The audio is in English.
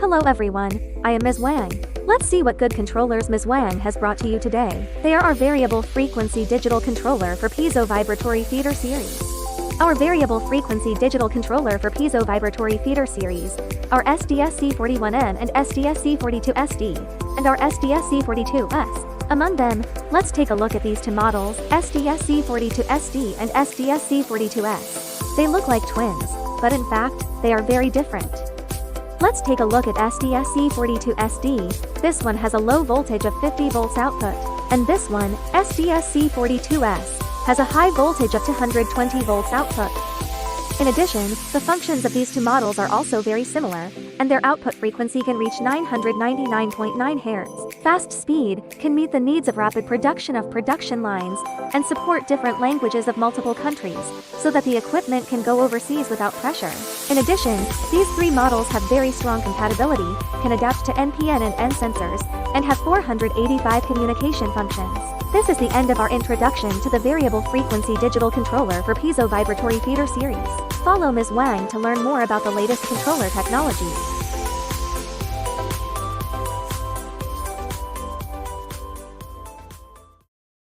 Hello everyone, I am Ms. Wang. Let's see what good controllers Ms. Wang has brought to you today. They are our variable frequency digital controller for Piezo vibratory feeder series. Our variable frequency digital controller for Piezo vibratory feeder series, our SDSC41N and SDSC42SD, and our SDSC42S. Among them, let's take a look at these two models, SDSC42SD and SDSC42S. They look like twins, but in fact, they are very different. Let's take a look at SDSC42SD. This one has a low voltage of 50 volts output, and this one, SDSC42S, has a high voltage of 220 volts output. In addition, the functions of these two models are also very similar, and their output frequency can reach 999.9 Hz. Fast speed can meet the needs of rapid production of production lines, and support different languages of multiple countries, so that the equipment can go overseas without pressure. In addition, these three models have very strong compatibility, can adapt to NPN and N sensors, and have 485 communication functions. This is the end of our introduction to the variable frequency digital controller for Piezo vibratory feeder series. Follow Ms. Wang to learn more about the latest controller technologies.